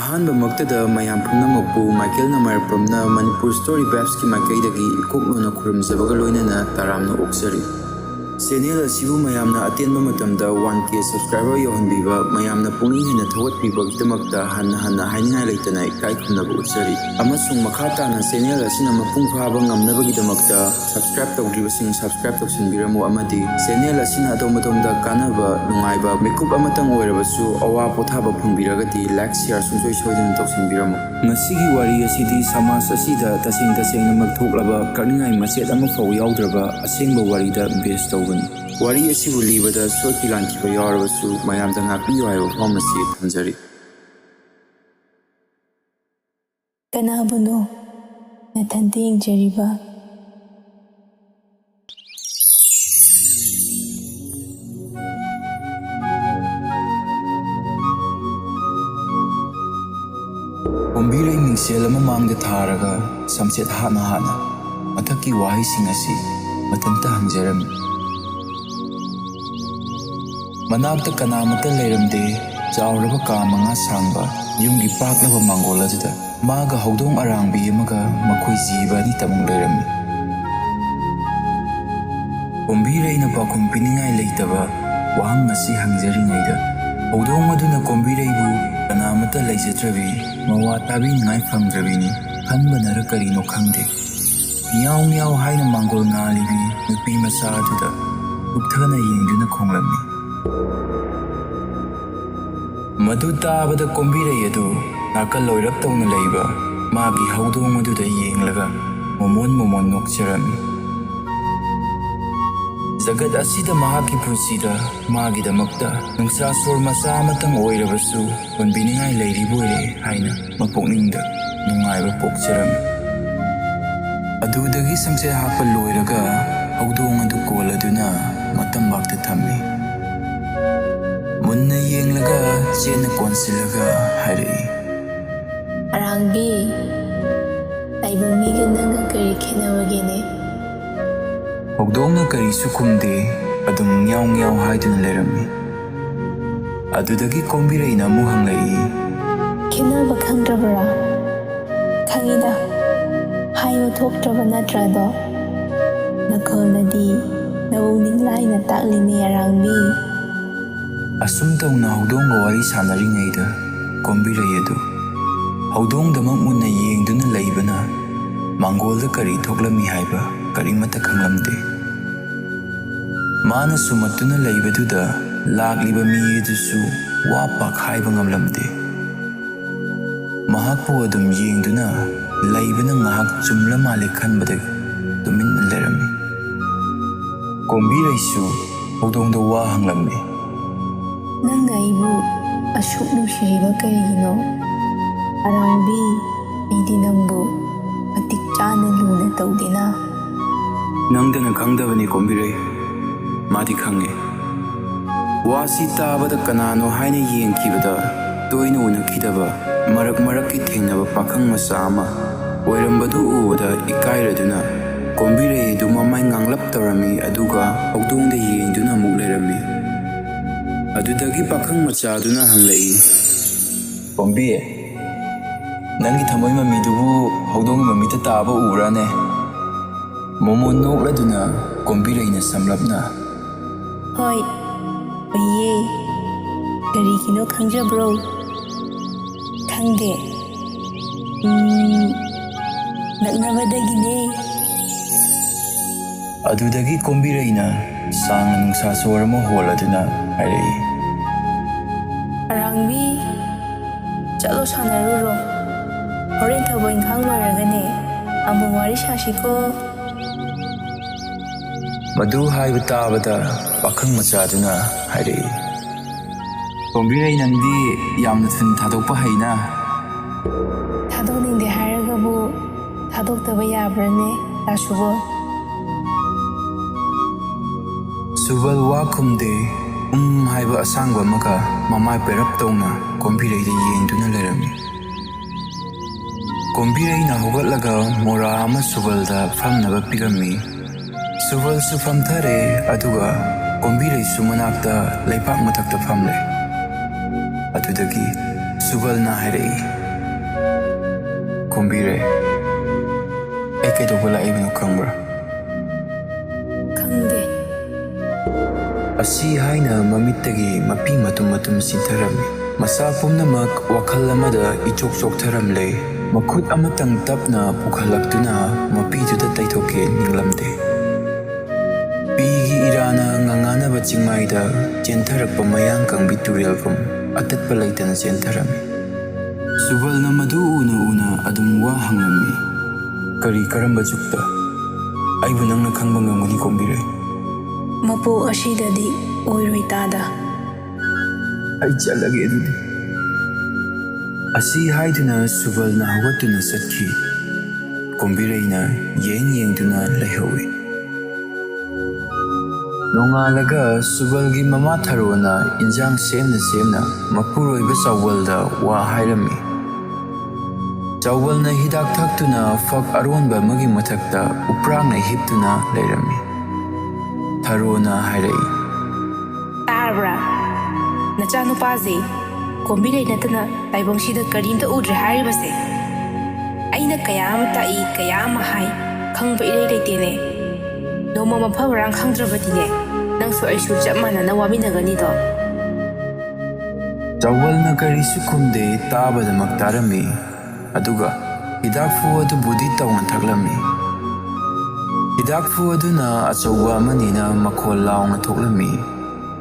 ꯑꯍꯥꯟꯕꯃꯛꯇꯗ ꯃꯌꯥꯝ ꯄꯨꯝꯅꯃꯛꯄꯨ Michael ꯅꯃꯥꯏꯔꯄꯝꯅ Manipur story ꯚꯥꯏꯕꯁꯀꯤ ꯃꯥꯏꯀꯩꯗꯒꯤ ꯏꯀꯣꯛꯂꯣꯟꯅ ꯈꯨꯔꯨꯝꯖꯕꯒ ꯂꯣꯏꯅꯅ ꯇꯔꯥꯝꯅ ꯑꯣꯛꯆꯔꯤ꯫ ꯆꯦꯅꯦꯜ ꯑꯁꯤꯕꯨ ꯃꯌꯥꯝꯅ ꯑꯇꯦꯟꯕ ꯃꯇꯝꯗ 1K ꯁꯕꯁꯀ꯭ꯔꯥꯏꯕꯔ ꯌꯧꯍꯟꯕꯤꯕ, ꯃꯌꯥꯝꯅ ꯄꯨꯛꯅꯤꯡ ꯍꯦꯟꯅ ꯊꯧꯒꯠꯄꯤꯕꯒꯤꯗꯃꯛꯇ ꯍꯟꯅ ꯍꯥꯏꯅꯤꯡꯉꯥꯏ ꯂꯩꯇꯅ ꯏꯀꯥꯏ ꯈꯨꯝꯅꯕ ꯎꯠꯆꯔꯤ꯫ ꯑꯃꯁꯨꯡ ꯃꯈꯥ ꯇꯥꯅ ꯆꯦꯅꯦꯜ ꯑꯁꯤꯅ ꯃꯄꯨꯡ ꯐꯥꯕ ꯉꯝꯅꯕꯒꯤꯗꯃꯛꯇ ꯁꯕꯁꯀ꯭ꯔꯥꯏꯕ ꯇꯧꯗ꯭ꯔꯤꯕꯁꯤꯡ ꯁꯕꯁꯀ꯭ꯔꯥꯏꯕ ꯇꯧꯁꯤꯟꯕꯤꯔꯝꯃꯨ ꯑꯃꯗꯤ ꯆꯦꯅꯦꯜ ꯑꯁꯤꯅ ꯑꯗꯣꯝ ꯑꯗꯣꯝꯗ ꯀꯥꯟꯅꯕ, ꯅꯨꯡꯉꯥꯏꯕ ꯃꯤꯀꯨꯞ ꯑꯃꯇꯪ ꯑꯣꯏꯔꯕꯁꯨ ꯑꯋꯥ ꯄꯣꯊꯥꯕ ꯐꯪꯕꯤꯔꯒꯗꯤ ꯂꯥꯏꯛ, ꯁꯤꯌꯔ ꯁꯨꯡꯁꯣꯏ ꯁꯣꯏꯗꯅ ꯇꯧꯁꯤꯟꯕꯤꯔꯝꯃꯨ꯫ ꯉꯁꯤꯒꯤ ꯋꯥꯔꯤ ꯑꯁꯤꯗꯤ ꯁꯃꯥꯖ ꯑꯁꯤꯗ ꯇꯁꯦꯡꯅꯃꯛ ꯊꯣꯛꯂꯕ ꯀꯛꯅꯤꯡꯉꯥꯏ ꯃꯆꯦꯠ ꯑꯃꯐꯥꯎ ꯌꯥꯎꯗ꯭ꯔꯕ ꯑꯁꯦꯡꯕ ꯋꯥꯔꯤꯗ ꯕꯦꯖ ꯇꯧꯕꯅꯤ꯫ ꯋꯥꯔꯤ ꯑꯁꯤꯕꯨ ꯂꯤꯕꯗ ꯁꯣꯏꯈꯤ ꯂꯥꯟꯈꯤꯕ ꯌꯥꯎꯔꯕꯁꯨ ꯃꯌꯥꯝꯗ ꯉꯥꯛꯄꯤꯌꯨ ꯍꯥꯏꯕ ꯋꯥꯐꯝ ꯑꯁꯤ ꯊꯝꯖꯔꯤ꯫ ꯀꯅꯥꯕꯨꯅꯣ ꯅꯊꯟꯇ ꯌꯦꯡꯖꯔꯤꯕ? ꯀꯣꯝꯕꯤꯔꯩ ꯃꯤꯡꯁꯦꯜ ꯑꯃ ꯃꯥꯡꯗ ꯊꯥꯔꯒ ꯁꯝꯆꯦꯠ ꯍꯥꯠꯅ ꯃꯊꯛꯀꯤ ꯋꯥꯍꯩꯁꯤꯡ ꯑꯁꯤ ꯃꯊꯟꯇ ꯍꯪꯖꯔꯝꯃꯤ꯫ ꯃꯅꯥꯛꯇ ꯀꯅꯥꯃꯠꯇ ꯂꯩꯔꯝꯗꯦ꯫ ꯆꯥꯎꯔꯕ ꯀꯥ 5 ꯁꯥꯡꯕ ꯌꯨꯝꯒꯤ ꯄꯥꯛꯂꯕ ꯃꯥꯡꯒꯣꯜ ꯑꯗꯨꯗ ꯃꯥꯒ ꯍꯧꯗꯣꯡ ꯑꯔꯥꯡꯕꯤ ꯑꯃꯒ ꯃꯈꯣꯏ ꯖꯤꯕ ꯑꯅꯤꯇꯃꯛ ꯂꯩꯔꯝꯃꯤ꯫ ꯀꯣꯝꯕꯤꯔꯩꯅ ꯄꯥꯎꯈꯨꯝ ꯄꯤꯅꯤꯡꯉꯥꯏ ꯂꯩꯇꯕ ꯋꯥꯍꯪ ꯑꯁꯤ ꯍꯪꯖꯔꯤꯉꯩꯗ ꯍꯧꯗꯣꯡ ꯑꯗꯨꯅ ꯀꯣꯝꯕꯤꯔꯩꯕꯨ ꯀꯅꯥꯃꯠꯇ ꯂꯩꯖꯗ꯭ꯔꯕꯤ, ꯃꯋꯥ ꯇꯥꯕꯤꯅꯤꯡꯉꯥꯏ ꯐꯪꯗ꯭ꯔꯕꯤꯅꯤ ꯈꯟꯕꯅꯔ ꯀꯔꯤꯅꯣ ꯈꯪꯗꯦ, ꯃꯤꯌꯥꯎ ꯃꯤꯌꯥꯎ ꯍꯥꯏꯅ ꯃꯥꯡꯒꯣꯜ ꯉꯥꯜꯂꯤꯕꯤ ꯅꯨꯄꯤ ꯃꯆꯥ ꯑꯗꯨꯗ ꯀꯨꯞꯊꯅ ꯌꯦꯡꯗꯨꯅ ꯈꯣꯡꯂꯝꯃꯤ꯫ ꯃꯗꯨ ꯇꯥꯕꯗ ꯀꯣꯝꯕꯤꯔꯩ ꯑꯗꯨ ꯅꯥꯀꯜ ꯂꯣꯏꯔꯞ ꯇꯧꯅ ꯂꯩꯕ ꯃꯥꯒꯤ ꯍꯧꯗꯣꯡ ꯑꯗꯨꯗ ꯌꯦꯡꯂꯒ ꯃꯣꯃꯣꯟ ꯅꯣꯛꯆꯔꯝꯃꯤ꯫ ꯖꯒꯠ ꯑꯁꯤꯗ ꯃꯍꯥꯛꯀꯤ ꯄꯨꯟꯁꯤꯗ ꯃꯥꯒꯤꯗꯃꯛꯇ ꯅꯨꯡꯁꯥꯁꯣꯔ ꯃꯆꯥ ꯑꯃꯇꯪ ꯑꯣꯏꯔꯕꯁꯨ ꯍꯨꯟꯕꯤꯅꯤꯡꯉꯥই ꯂꯩꯔꯤꯕꯣꯏꯔꯦ ꯍꯥꯏꯅ ꯃꯄꯨꯛꯅꯤꯡꯗ ꯅꯨꯡꯉꯥꯏꯕ ꯄꯣꯛꯆꯔꯝꯃꯤ꯫ ꯑꯗꯨꯗꯒꯤ ꯁꯝꯆꯦꯠ ꯍꯥꯠꯄ ꯂꯣꯏꯔꯒ ꯍꯧꯗꯣꯡ ꯑꯗꯨ ꯀꯣꯜꯂꯗꯨꯅ ꯃꯇꯝꯕꯥꯛꯇ ꯊꯝꯃꯤ꯫ ꯃꯨꯟꯅ ꯌꯦꯡꯂꯒ ꯆꯦꯠꯅ ꯀꯣꯟꯁꯤꯜꯂꯒ ꯍꯥꯏꯔꯛꯏ, ꯑꯔꯥꯡꯕꯤ, ꯇꯥꯏꯕꯪ ꯃꯤꯒ ꯅꯪꯒ ꯀꯔꯤ ꯈꯦꯠꯅꯕꯒꯦꯅꯦ? ꯍꯧꯗꯣꯡꯅ ꯀꯔꯤꯁꯨ ꯈꯨꯝꯗꯦ, ꯑꯗꯨꯝ ꯉ꯭ꯌꯥꯎ ꯍꯥꯏꯗꯨꯅ ꯂꯩꯔꯝꯃꯤ꯫ ꯑꯗꯨꯗꯒꯤ ꯀꯣꯝꯕꯤꯔꯩꯅ ꯑꯃꯨꯛ ꯍꯪꯂꯛꯏ, ꯈꯦꯠꯅꯕ ꯈꯪꯗ꯭ꯔꯕꯔꯥ? ꯈꯪꯏꯗ, ꯍꯥꯏꯕ ꯊꯣꯛꯇ꯭ꯔꯕ ꯅꯠꯇ꯭ꯔꯗꯣ? ꯅꯈꯣꯜꯅꯗꯤ ꯅꯕꯨꯛꯅꯤꯡ ꯂꯥꯏꯅ ꯇꯥꯛꯂꯤꯅꯦ ꯑꯔꯥꯡꯕꯤ꯫ ꯑꯁꯨꯝ ꯇꯧꯅ ꯍꯧꯗꯣꯡꯒ ꯋꯥꯔꯤ ꯁꯥꯟꯅꯔꯤꯉꯩꯗ ꯀꯣꯝꯕꯤꯔꯩ ꯑꯗꯨ ꯍꯧꯗꯣꯡꯗꯃꯛ ꯃꯨꯟꯅ ꯌꯦꯡꯗꯨꯅ ꯂꯩꯕꯅ ꯃꯥꯡꯒꯣꯜꯗ ꯀꯔꯤ ꯊꯣꯛꯂꯝꯃꯤ ꯍꯥꯏꯕ ꯀꯔꯤꯃꯠꯇ ꯈꯪꯂꯝꯗꯦ꯫ ꯃꯥꯅ ꯁꯨꯝꯃꯠꯇꯨꯅ ꯂꯩꯕꯗꯨꯗ ꯂꯥꯛꯂꯤꯕ ꯃꯤ ꯑꯗꯨꯁꯨ ꯋꯥ ꯄꯥꯛ ꯍꯥꯏꯕ ꯉꯝꯂꯝꯗꯦ꯫ ꯃꯍꯥꯛꯄꯨ ꯑꯗꯨꯝ ꯌꯦꯡꯗꯨꯅ ꯂꯩꯕꯅ ꯉꯥꯏꯍꯥꯛ ꯆꯨꯝꯂ ꯃꯥꯜꯂꯦ ꯈꯟꯕꯗꯒꯤ ꯇꯨꯃꯤꯟꯅ ꯂꯩꯔꯝꯃꯤ꯫ ꯀꯣꯝꯕꯤꯔꯩꯁꯨ ꯍꯧꯗꯣꯡꯗ ꯋꯥ ꯍꯪꯂꯝꯃꯤ, ꯅꯪꯅ ꯑꯩꯕꯨ ꯑꯁꯨꯛ ꯅꯨꯡꯁꯤꯔꯤꯕ ꯀꯔꯤꯒꯤꯅꯣ? ꯑꯔꯥꯡꯕꯤ, ꯑꯩꯗꯤ ꯅꯪꯕꯨ ꯃꯇꯤꯛ ꯆꯥꯅ ꯂꯨꯅ ꯇꯧꯗꯦꯅ꯫ ꯅꯪꯗꯅ ꯈꯪꯗꯕꯅꯤ ꯀꯣꯝꯕꯤꯔꯩ, ꯃꯥꯗꯤ ꯈꯪꯉꯤ꯫ ꯋꯥꯁꯤ ꯇꯥꯕꯗ ꯀꯅꯥꯅꯣ ꯍꯥꯏꯅ ꯌꯦꯡꯈꯤꯕꯗ ꯇꯣꯏꯅ ꯎꯅꯈꯤꯗꯕ ꯃꯔꯛꯀꯤ ꯊꯦꯡꯅꯕ ꯄꯥꯈꯪ ꯃꯆꯥ ꯑꯃ ꯑꯣꯏꯔꯝꯕꯗꯨ ꯎꯕꯗ ꯏꯀꯥꯏꯔꯗꯨꯅ ꯀꯣꯝꯕꯤꯔꯩ ꯑꯗꯨ ꯃꯃꯥꯏ ꯉꯥꯡꯂꯞ ꯇꯧꯔꯝꯃꯤ, ꯑꯗꯨꯒ ꯍꯧꯗꯣꯡꯗ ꯌꯦꯡꯗꯨꯅ ꯑꯃꯨꯛ ꯂꯩꯔꯝꯃꯤ꯫ ꯑꯗꯨꯗꯒꯤ ꯄꯥꯈꯪ ꯃꯆꯥꯗꯨꯅ ꯍꯪꯂꯛꯏ, ꯀꯣꯝꯕꯤ, ꯅꯪꯒꯤ ꯊꯃꯣꯏ ꯃꯃꯤꯗꯨꯕꯨ ꯍꯧꯗꯣꯡꯒꯤ ꯃꯃꯤꯠꯇ ꯇꯥꯕ ꯎꯕ꯭ꯔꯥꯅꯦ? ꯃꯣꯃꯣꯟ ꯅꯣꯛꯂꯗꯨꯅ ꯀꯣꯝꯕꯤꯔꯩꯅ ꯁꯝꯂꯞꯅ, ꯍꯣꯏ, ꯎꯏꯌꯦ꯫ ꯀꯔꯤꯒꯤꯅꯣ ꯈꯪꯖꯕ꯭ꯔꯣ? ꯈꯪꯗꯦ? ꯅꯛꯅꯕꯗꯒꯤꯅꯦ꯫ ꯑꯗꯨꯗꯒꯤ ꯀꯣꯝꯕꯤꯔꯩꯅ ꯁꯥꯡꯅ ꯅꯨꯡꯁꯥꯁꯣꯔ ꯑꯃ ꯍꯣꯜꯂꯗꯨꯅ ꯍꯥꯏꯔꯛꯏ, ꯑꯔꯥꯡꯕꯤ, ꯆꯠꯂꯣ ꯁꯥꯟꯅꯔꯨꯔꯣ꯫ ꯍꯣꯔꯦꯟ ꯊꯕꯛ ꯏꯪꯈꯥꯡ ꯂꯣꯏꯔꯒꯅꯦ ꯑꯃꯨꯛ ꯋꯥꯔꯤ ꯁꯥꯁꯤꯀꯣ꯫ ꯃꯗꯨ ꯍꯥꯏꯕ ꯇꯥꯕꯗ ꯄꯥꯈꯪ ꯃꯆꯥꯗꯨꯅ ꯍꯥꯏꯔꯛꯏ, ꯀꯣꯝꯕꯤꯔꯩ, ꯅꯪꯗꯤ ꯌꯥꯝꯅ ꯊꯨꯅ ꯊꯥꯗꯣꯛꯄ ꯍꯩꯅ꯫ ꯊꯥꯗꯣꯛꯅꯤꯡꯗꯦ ꯍꯥꯏꯔꯒꯕꯨ ꯊꯥꯗꯣꯛꯇꯕ ꯌꯥꯕ꯭ꯔꯅꯦ ꯁꯨꯕꯜ? ꯁꯨꯕꯜ ꯋꯥ ꯈꯨꯝꯗꯦ, ꯍꯥꯏꯕ ꯑꯁꯥꯡꯕ ꯑꯃꯒ ꯃꯃꯥꯏ ꯄꯩꯔꯞ ꯇꯧꯅ ꯀꯣꯝꯕꯤꯔꯩꯗ ꯌꯦꯡꯗꯨꯅ ꯂꯩꯔꯝꯃꯤ꯫ ꯀꯣꯝꯕꯤꯔꯩꯅ ꯍꯧꯒꯠꯂꯒ ꯃꯣꯔꯥ ꯑꯃ ꯁꯨꯕꯜꯗ ꯐꯝꯅꯕ ꯄꯤꯔꯝꯃꯤ꯫ ꯁꯨꯕꯜꯁꯨ ꯐꯝꯊꯔꯦ, ꯑꯗꯨꯒ ꯀꯣꯝꯕꯤꯔꯩꯁꯨ ꯃꯅꯥꯛꯇ ꯂꯩꯄꯥꯛ ꯃꯊꯛꯇ ꯐꯝꯂꯦ꯫ ꯑꯗꯨꯗꯒꯤ ꯁꯨꯕꯜꯅ ꯍꯥꯏꯔꯛꯏ, ꯀꯣꯝꯕꯤꯔꯩ, ꯑꯩ ꯀꯩꯗꯧꯕ ꯂꯥꯛꯏꯕꯅꯣ ꯈꯪꯕ꯭ꯔꯥ? ꯈꯪꯗꯦ. ꯑꯁꯤ ꯍꯥꯏꯅ ꯃꯃꯤꯠꯇꯒꯤ ꯃꯄꯤ ꯃꯇꯨꯝ ꯃꯇꯨꯝ ꯆꯤꯟꯊꯔꯝꯃꯤ. ꯃꯁꯥ ꯄꯨꯝꯅꯃꯛ ꯋꯥꯈꯜ ꯑꯃꯗ ꯏꯆꯣꯛ ꯆꯣꯛꯊꯔꯝꯂꯦ. ꯃꯈꯨꯠ ꯑꯃꯇꯪ ꯇꯞꯅ ꯄꯨꯈꯠꯂꯛꯇꯨꯅ ꯃꯄꯤꯗꯨꯗ ꯇꯩꯊꯣꯛꯀꯦ ꯅꯤꯡꯂꯝꯗꯦ. ꯄꯤꯒꯤ ꯏꯔꯥꯅ ꯉꯉꯥꯅꯕ ꯆꯤꯡꯃꯥꯏꯗ ꯆꯦꯟꯊꯔꯛꯄ ꯃꯌꯥꯡ ꯀꯪꯕꯤ ꯇꯨꯔꯦꯜꯒꯨꯝ ꯑꯇꯠꯄ ꯂꯩꯇꯅ ꯆꯦꯟꯊꯔꯝꯃꯤ. ꯁꯨꯕꯜꯅ ꯃꯗꯨ ꯎꯅ ꯎꯅ ꯑꯗꯨꯝ ꯋꯥ ꯍꯪꯂꯝꯃꯤ. ꯀꯔꯤ ꯀꯔꯝꯕ ꯆꯨꯛꯇ? ꯑꯩꯕꯨ ꯅꯪꯅ ꯈꯪꯕ ꯉꯝꯒꯅꯤ ꯀꯣꯝꯕꯤꯔꯩ. ꯃꯄꯣꯛ ꯑꯁꯤꯗꯗꯤ ꯑꯣꯏꯔꯣꯏ ꯇꯥꯗ. ꯑꯩ ꯆꯠꯂꯒꯦ ꯑꯗꯨꯗꯤ. ꯑꯁꯤ ꯍꯥꯏꯗꯨꯅ ꯁꯨꯕꯜꯅ ꯍꯧꯒꯠꯇꯨꯅ ꯆꯠꯈꯤ. ꯀꯣꯝꯕꯤꯔꯩꯅ ꯌꯦꯡꯗꯨꯅ ꯂꯩꯍꯧꯏ. ꯅꯣꯡꯉꯥꯜꯂꯒ ꯁꯨꯕꯜꯒꯤ ꯃꯃꯥ ꯊꯔꯣꯅ ꯏꯟꯖꯥꯡ ꯁꯦꯝꯅ ꯃꯄꯨꯔꯣꯏꯕ ꯆꯥꯎꯕꯜꯗ ꯋꯥ ꯍꯥꯏꯔꯝꯃꯤ. ꯆꯥꯎꯕꯜꯅ ꯍꯤꯗꯥꯛ ꯊꯛꯇꯨꯅ ꯐꯛ ꯑꯔꯣꯟꯕ ꯑꯃꯒꯤ ꯃꯊꯛꯇ ꯎꯄ꯭ꯔꯥꯡꯅ ꯍꯤꯞꯇꯨꯅ ꯂꯩꯔꯝꯃꯤ. ꯊꯔꯣꯅ ꯍꯥꯏꯔꯛꯏ, ꯇꯥꯔꯕ꯭ꯔꯥ? ꯅꯆꯥꯅꯨꯄꯥꯁꯦ ꯀꯣꯝꯕꯤꯔꯩ ꯅꯠꯇꯅ ꯇꯥꯏꯕꯪꯁꯤꯗ ꯀꯔꯤꯝꯇ ꯎꯗ꯭ꯔꯦ ꯍꯥꯏꯔꯤꯕꯁꯦ. ꯑꯩꯅ ꯀꯌꯥ ꯑꯃ ꯇꯥꯛꯏ, ꯀꯌా ꯑꯃ ꯍꯥꯏ, ꯈꯪꯕ ꯏꯔꯩ ꯂꯩꯇꯦꯅꯦ. ꯅꯣꯡꯃ ꯃꯐꯝ ꯃꯔꯥꯡ ꯈꯪꯗ꯭ꯔꯕꯗꯤꯅꯦ, ꯅꯪꯁꯨ ꯑꯩꯁꯨ ꯆꯞ ꯃꯥꯟꯅꯅ ꯋꯥꯃꯤꯟꯅꯒꯅꯤꯗꯣ. ꯆꯥꯎꯕꯜꯅ ꯀꯔꯤꯁꯨ ꯈꯨꯝꯗꯦ, ꯇꯥꯕꯗꯃꯛ ꯇꯥꯔꯝꯃꯤ. ꯑꯗꯨꯒ ꯍꯤꯗꯥꯛꯐꯨ ꯑꯗꯨꯕꯨꯗꯤ ꯇꯧꯅ ꯊꯛꯂꯝꯃꯤ. ꯍꯤꯗꯥꯛꯐꯨ ꯑꯗꯨꯅ ꯑꯆꯧꯕ ꯑꯃꯅꯤꯅ ꯃꯈꯣꯜ ꯂꯥꯎꯅ ꯊꯣꯛꯂꯝꯃꯤ.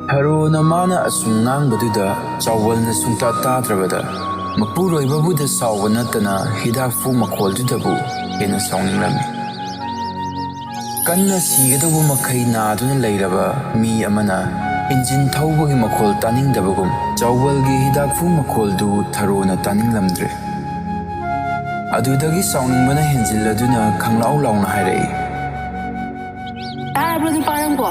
ꯊꯔꯣꯅ ꯃꯥꯅ ꯑꯁꯨꯝ ꯉꯥꯡꯕꯗꯨꯗ ꯆꯥꯎꯕꯜꯅ ꯁꯨꯡꯇꯥ ꯇꯥꯗ꯭ꯔꯕꯗ ꯃꯄꯨꯔꯣꯏꯕꯕꯨꯗ ꯁꯥꯎꯕ ꯅꯠꯇꯅ ꯍꯤꯗꯥꯛꯐꯨ ꯃꯈꯣꯜꯗꯨꯗꯕꯨ ꯍꯦꯟꯅ ꯁꯥꯎꯅꯤꯡꯂꯝꯃꯤ. ꯀꯟꯅ ꯁꯤꯒꯗꯧꯕ ꯃꯈꯩ ナꯗꯨꯅ ꯂꯩꯔꯕ ꯃꯤ ꯑꯃꯅ ꯏꯟꯖꯤꯟ ꯊꯧꯕꯒꯤ ꯃꯈꯣꯜ ꯇꯥꯅꯤꯡꯗꯕꯒꯨꯝ ꯆꯥꯎꯕꯜꯒꯤ ꯍꯤꯗꯥꯛꯐꯨ ꯃꯈꯣꯜꯗꯨ ꯊꯔꯣꯅ ꯇꯥꯅꯤꯡꯂꯝꯗ꯭ꯔꯦ. ꯑꯗꯨꯗꯒꯤ ꯁꯥꯎꯅꯤꯡꯕꯅ ꯍꯦꯟꯖꯤꯜꯂꯗꯨꯅ ꯈꯪꯂꯥꯎ ꯂꯥꯎꯅ ꯍꯥꯏꯔꯛꯏ, ꯇꯥꯔꯕ꯭ꯔꯣ ꯅꯨꯄꯥ ꯅꯪꯕꯣ?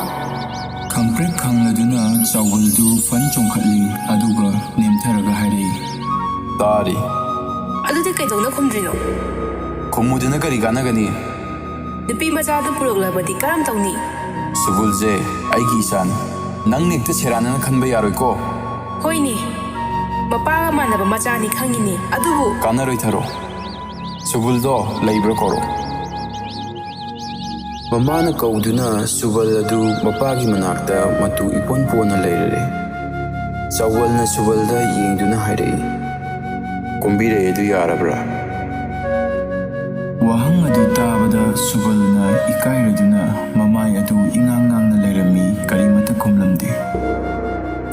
ꯈꯪꯄ꯭ꯔꯦꯛ ꯈꯪꯂꯗꯨꯅ ꯆꯥꯎꯕꯜꯗꯨ ꯐꯟ ꯆꯣꯡꯈꯠꯂꯤ. ꯑꯗꯨꯒ ꯅꯦꯝꯊꯔꯒ ꯍꯥꯏꯔꯛꯏ, ꯇꯥꯔꯤ. ꯑꯗꯨꯗꯤ ꯀꯩꯗꯧꯅ ꯈꯨꯝꯗ꯭ꯔꯤꯅꯣ? ꯈꯨꯝꯃꯨꯗꯨꯅ ꯀꯔꯤ ꯀꯥꯟꯅꯒꯅꯤ? ꯅꯨꯄꯤ ꯃꯆꯥꯗꯨ ꯄꯨꯔꯛꯂꯕꯗꯤ ꯀꯔꯝ ꯇꯧꯅꯤ? ꯁꯨꯕꯜꯁꯦ ꯑꯩꯒꯤ ꯏꯆꯥꯅꯤ. ꯅꯪ ꯍꯦꯛꯇ ꯁꯦꯔꯥꯟꯅꯅ ꯈꯟꯕ ꯌꯥꯔꯣꯏꯀꯣ. ꯍꯣꯏꯅꯦ, ꯃꯄꯥꯒ ꯃꯥꯟꯅꯕ ꯃꯆꯥꯅꯤ ꯈꯪꯉꯤꯅꯦ. ꯑꯗꯨꯕꯨ ꯀꯥꯟꯅꯔꯣꯏ ꯊꯔꯣ. ꯁꯨꯕꯜꯗꯣ ꯂꯩꯕ꯭ꯔꯥ ꯀꯧꯔꯣ. ꯃꯃꯥꯅ ꯀꯧꯗꯨꯅ ꯁꯨꯕꯜ ꯑꯗꯨ ꯃꯄꯥꯒꯤ ꯃꯅꯥꯛꯇ ꯃꯇꯨ ꯏꯄꯣꯟ ꯄꯣꯟꯅ ꯂꯩꯔꯔꯦ. ꯆꯥꯎꯕꯜꯅ ꯁꯨꯕꯜꯗ ꯌꯦꯡꯗꯨꯅ ꯍꯥꯏꯔꯛꯏ, ꯀꯣꯝꯕꯤꯔꯩ ꯑꯗꯨ ꯌꯥꯔꯕ꯭ꯔꯥ? ꯋꯥꯍꯪ ꯑꯗꯨ ꯇꯥꯕꯗ ꯁꯨꯕꯜꯅ ꯏꯀꯥꯏꯔꯗꯨꯅ ꯃꯃꯥꯏ ꯑꯗꯨ ꯏꯉꯥꯡ ꯉꯥꯡꯅ ꯂꯩꯔꯝꯃꯤ. ꯀꯔꯤꯃꯠꯇ ꯈꯨꯝꯂꯝꯗꯦ.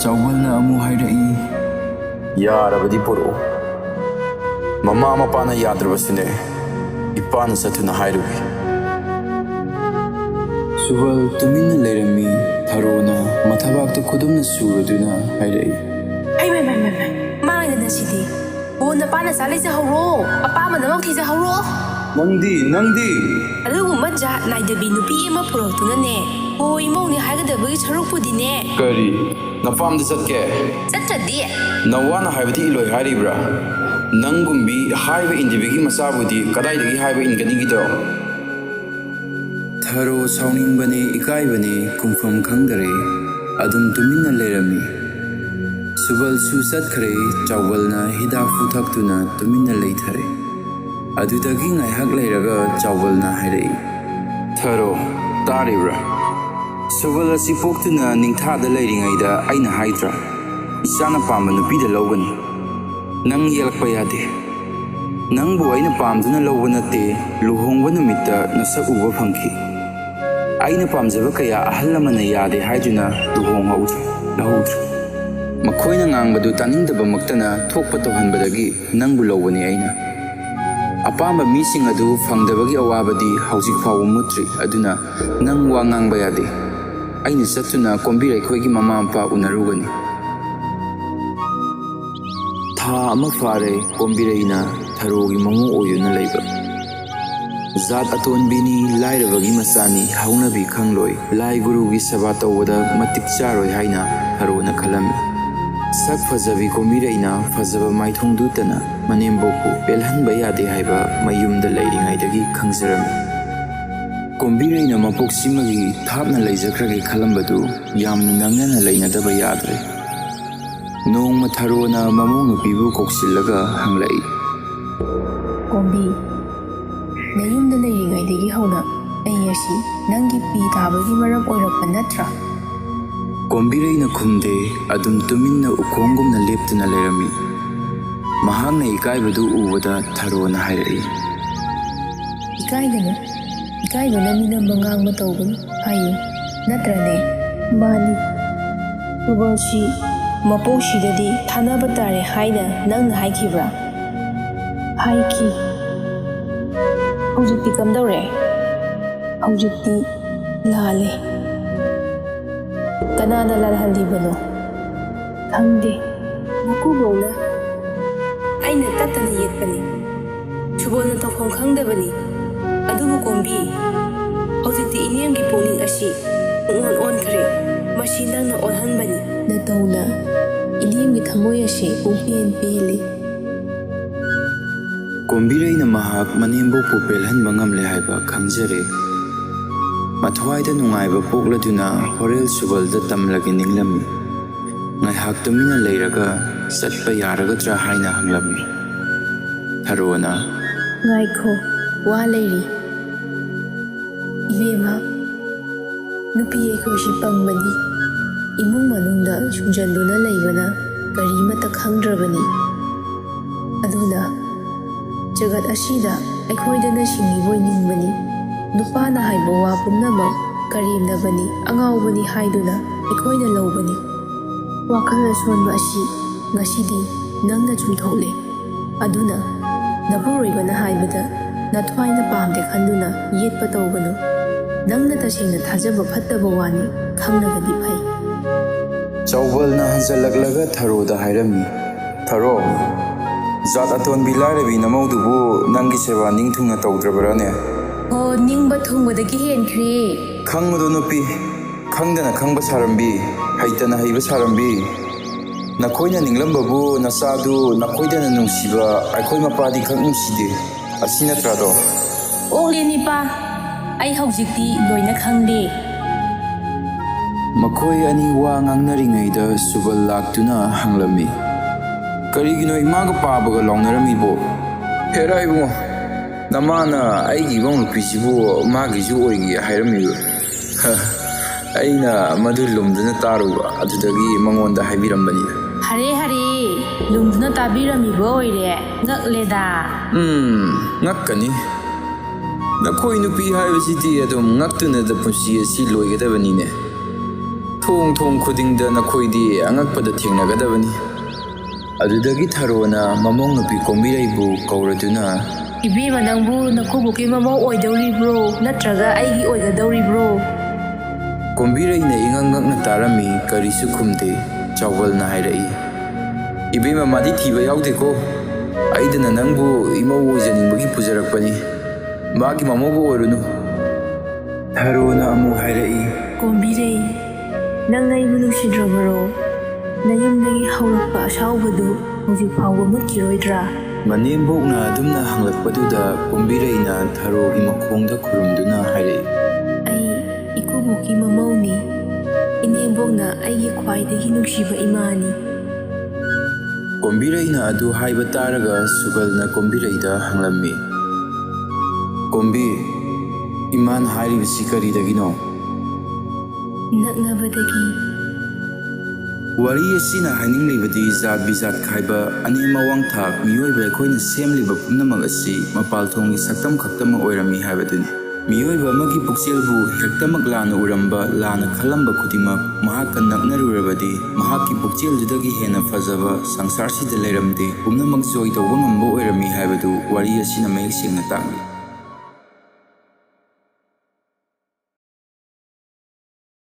ꯆꯥꯎꯕꯜꯅ ꯑꯃꯨꯛ ꯍꯥꯏꯔꯛꯏ, ꯌꯥꯔꯕꯗꯤ ꯄꯨꯔꯛꯑꯣ. ꯃꯃꯥ ꯃꯄꯥꯅ ꯌꯥꯗ꯭ꯔꯕꯁꯨꯅꯦ, ꯏꯄꯥꯅ ꯆꯠꯇꯨꯅ ꯍꯥꯏꯔꯨꯏ. ꯁꯨꯕꯜ ꯇꯨꯃꯤꯟꯅ ꯂꯩꯔꯝꯃꯤ. ꯊꯔꯣꯅ ꯃꯊꯕꯥꯛꯇ ꯈꯨꯗꯨꯝꯅ ꯁꯨꯔꯗꯨꯅ ꯍꯥꯏꯔꯛꯏ, ꯃꯥꯡꯗꯅ ꯁꯤꯗꯤ. ꯑꯣ, ꯅꯄꯥꯅ ꯆꯥ ꯂꯩꯖꯍꯧꯔꯣ, ꯑꯄꯥꯝꯕꯗꯃꯛ ꯊꯤꯖꯍꯧꯔꯣ. ꯅꯪꯗꯤ ꯑꯗꯨꯒꯨꯝꯕ ꯖꯥꯠ ꯅꯥꯏꯗꯕꯤ ꯅꯨꯄꯤ ꯑꯃ ꯄꯨꯔꯛꯇꯨꯅꯅꯦ, ꯍꯣ ꯏꯃꯧꯅꯦ ꯍꯥꯏꯒꯗꯕꯒꯤ ꯁꯔꯨꯛꯄꯨꯗꯤꯅꯦ. ꯀꯔꯤ? ꯅꯄꯥꯝꯗ ꯆꯠꯀꯦ? ꯆꯠꯇ꯭ꯔꯗꯤ ꯅꯋꯥꯅ ꯍꯥꯏꯕꯗꯤ ꯏꯂꯣꯏ ꯍꯥꯏꯔꯤꯕ꯭ꯔꯥ? ꯅꯪꯒꯨꯝꯕꯤ ꯍꯥꯏꯕ ꯏꯟꯗꯕꯤꯒꯤ ꯃꯆꯥꯕꯨꯗꯤ ꯀꯗꯥꯏꯗꯒꯤ ꯍꯥꯏꯕ ꯏꯟꯒꯅꯤꯒꯤꯗꯣ? ꯊꯔꯣ ꯁꯥꯎꯅꯤꯡꯕꯅꯦ, ꯏꯀꯥꯏꯕꯅꯦ, ꯈꯨꯝꯐꯝ ꯈꯪꯗꯔꯦ. ꯑꯗꯨꯝ ꯇꯨꯃꯤꯟꯅ ꯂꯩꯔꯝꯃꯤ. ꯁꯨꯕꯜꯁꯨ ꯆꯠꯈ꯭ꯔꯦ. ꯆꯥꯎꯕꯜꯅ ꯍꯤꯗꯥꯛꯐꯨ ꯊꯛꯇꯨꯅ ꯇꯨꯃꯤꯟꯅ ꯂꯩꯊꯔꯦ. ꯑꯗꯨꯗꯒꯤ ꯉꯥꯏꯍꯥꯛ ꯂꯩꯔꯒ ꯆꯥꯎꯕꯜꯅ ꯍꯥꯏꯔꯛꯏ, ꯊꯔꯣ, ꯇꯥꯔꯤꯕ꯭ꯔꯥ? ꯁꯨꯕꯜ ꯑꯁꯤ ꯄꯣꯛꯇꯨꯅ ꯅꯤꯡꯊꯥꯗ ꯂꯩꯔꯤꯉꯩꯗ ꯑꯩꯅ ꯍꯥꯏꯗ꯭ꯔꯥ, ꯏꯆꯥꯅ ꯄꯥꯝꯕ ꯅꯨꯄꯤꯗ ꯂꯧꯒꯅꯤ. ꯅꯪ ꯌꯦꯜꯂꯛꯄ ꯌꯥꯗꯦ. ꯅꯪꯕꯨ ꯑꯩꯅ ꯄꯥꯝꯗꯨꯅ ꯂꯧꯕ ꯅꯠꯇꯦ, ꯂꯨꯍꯣꯡꯕ ꯅꯨꯃꯤꯠꯇ ꯅꯁꯛ ꯎꯕ ꯐꯪꯈꯤ. ꯑꯩꯅ ꯄꯥꯝꯖꯕ ꯀꯌా ꯑꯍꯜ ꯂꯃꯟꯅ ꯌꯥꯗꯦ ꯍꯥꯏꯗꯨꯅ ꯂꯧꯍꯧꯗ꯭ꯔꯦ. ꯃꯈꯣꯏꯅ ꯉꯥꯡꯕꯗꯨ ꯇꯥꯅꯤꯡꯗꯕꯃꯛꯇꯅ ꯊꯣꯛꯄ ꯇꯧꯍꯟꯕꯗꯒꯤ ꯅꯪꯕꯨ ꯂꯧꯕꯅꯤ ꯑꯩꯅ. ꯑꯄꯥꯝꯕ ꯃꯤꯁꯤꯡ ꯑꯗꯨ ꯐꯪꯗꯕꯒꯤ ꯑꯋꯥꯕꯗꯤ ꯍꯧꯖꯤক ꯐꯥꯎꯕ ꯃꯨꯠꯇ꯭ꯔꯤ. ꯑꯗꯨꯅ ꯅꯪ ꯋꯥ ꯉꯥꯡꯕ ꯌꯥꯗꯦ. ꯑꯩꯅ ꯆꯠꯇꯨꯅ ꯀꯣꯝꯕꯤꯔꯩꯈꯣꯏꯒꯤ ꯃꯃꯥ ꯃꯄꯥ ꯎꯅꯔꯨꯒꯅꯤ. ꯊꯥ ꯑꯃ ꯐꯥꯔꯦ ꯀꯣꯝꯕꯤꯔꯩꯅ ꯊꯔꯣꯒꯤ ꯃꯃꯧ ꯑꯣꯏꯗꯨꯅ ꯂꯩꯕ. ꯖꯥꯠ ꯑꯇꯣꯟꯕꯤꯅꯤ, ꯂꯥꯏꯔꯕꯒꯤ ꯃꯆꯥꯅꯤ, ꯍꯧꯅꯕꯤ ꯈꯪꯂꯣꯏ, ꯂꯥꯏ ꯒꯨꯔꯨꯒꯤ ꯁꯦꯕꯥ ꯇꯧꯕꯗ ꯃꯇꯤꯛ ꯆꯥꯔꯣꯏ ꯍꯥꯏꯅ ꯊꯔꯣꯅ ꯈꯜꯂꯝꯃꯤ. ꯁꯛ ꯐꯖꯕꯤ ꯀꯣꯝꯕꯤꯔꯩꯅ ꯐꯖꯕ ꯃꯥꯏꯊꯣꯡꯗꯨꯇꯅ ꯃꯅꯦꯝꯕꯣꯛꯄꯨ ꯄꯦꯜꯍꯟꯕ ꯌꯥꯗꯦ ꯍꯥꯏꯕ ꯃꯌꯨꯝꯗ ꯂꯩꯔꯤꯉꯩꯗꯒꯤ ꯈꯪꯖꯔꯝꯃꯤ. ꯀꯣꯝꯕꯤꯔꯩꯅ ꯃꯄꯣꯛꯁꯤꯃꯒꯤ ꯊꯥꯞꯅ ꯂꯩꯖꯈ꯭ꯔꯒꯦ ꯈꯜꯂꯝꯕꯗꯨ ꯌꯥꯝꯅ ꯅꯛꯅꯅ ꯂꯩꯅꯗꯕ ꯌꯥꯗ꯭ꯔꯦ. Noongma Tharona mamong nupibu koksillaga hanglai. Kombi, nayumda layringaidagi hauna ai asi nangi pi tabagi maram oirakpa natra? Kombireina khumde adum tuminna ukhongumna leptuna lerami. Mahakna ikaibadu ubada Tharona hairai. Ikaiganu, ikaibana minamba ngangba tawganu hayu natrane? Mani, Rubalshi maposhidadi thanaba tare haina nangna haikibra? Haiki. Hojikti kamdaure? Hojikti lale. Kanana lalhalibano? Khangde. Nakubona. Aina tatana yetpani. Subolna tawfam khangdabani. Adubu Kombi. Hojikti inyamgi pungning asi on khare. Masi nangna onhanbani. Natawna inyamgi thamoy asi ungpen peli. Kombireina mahak manembokpu pelhanba ngamle haiba khangjare. Mathwaida nungaiba pokladuna horel subalda tamlagi ninglami. Ngaihak tumina leiraga satpa yaragadra haina hanglami. Tharona Ngaikho wa leiri. Ibema nupi ekhoshi pangbani. Imung manungda sunjanduna leibana karimata khangdrabani. Aduna jagat asida aikhoidana singiboi ningbani. Nupana haiba wa pumnamak karimnabani angaubani haiduna aikhoina laubani. Wakhal asonba asi ngasidi nangna chumthole. Aduna naburoibana haibada nathwaina pamde khanduna yetpa tawganu. Nangna tasingna thajaba phattaba wani khangnagadi phai. Chawbalna hanjalaklaga Tharoda hairami. Tharo Zat aton bilarabi namaudubu nangi seba ningthungna tawdrabarane. Oh, ningba thungbadagi henkre. Khangmadu nupi khangdana khangba sarambi haitana haiba sarambi. Nakhoina ninglambabu nasadu nakhoidana nungsiba aikhoi mapadi khang nungside. Asi natrado. Ongleni pa. Ai haujikti loina khangde. Makhoi ani wa ngangnaringaida subal laktuna hanglami. Karigino imaga pabaga lawnaramibo. Hera ibungo. Namana aigi ibang lupisibu magisu oigi hairamibu. Aina madu lumduna taruba adudagi mangonda haibirambani. Hare lumduna tabiramibo oire ngakleda. Ngakkani. Nakhoi nupi haibasidi adum ngaktunada punsi asi loigadabani. Thong khudingda nakhoidi angakpada thengnagadabani. Adudagi Tharona mamong nupi Kombiraibu kauraduna. Ibema nangbu nakubuki mamong oidawribro natraga aigi oigadawribro? Kombiraina ingangakna tarami karisu khumde Chawbalna hairai. Ibema madi thiba yaudeko. Aidana nangbu imau oijaningbagi pujarakpani. Magi mamobu oirunu. Tharona amu hairai. Kombirai, nangna ibu nungsidrabaro? Nayamdagi haurakpa asaubadu hojik fauba mutkiroidra? Manembokna adumna hanglakpaduda Kombiraina Tharogi makhongda khurumduna hairai. Ai ikubuki mamawni. Inembokna aigi khwaidagi nungsiba imani. Kombiraina adu haiba taraga Subalna Kombiraida hanglami. Kombi, iman hairibasi karidagino? Naknabadagi. Wari asina haninglibadi zat bizat khaiba ani mawang thak miyoiba aikhoina semliba pumnamak asi mapalthonggi saktam khaktama oirami haibaduni. Miyoiba amagi pukselbu hektamak lana uramba lana khalamba khudingmak mahakka naknarurabadi mahakki pukseldudagi hena fajaba sangsarasida leiramde pumnamak joy tawba ngamba oirami haibadu wari asina mayek sengna takli.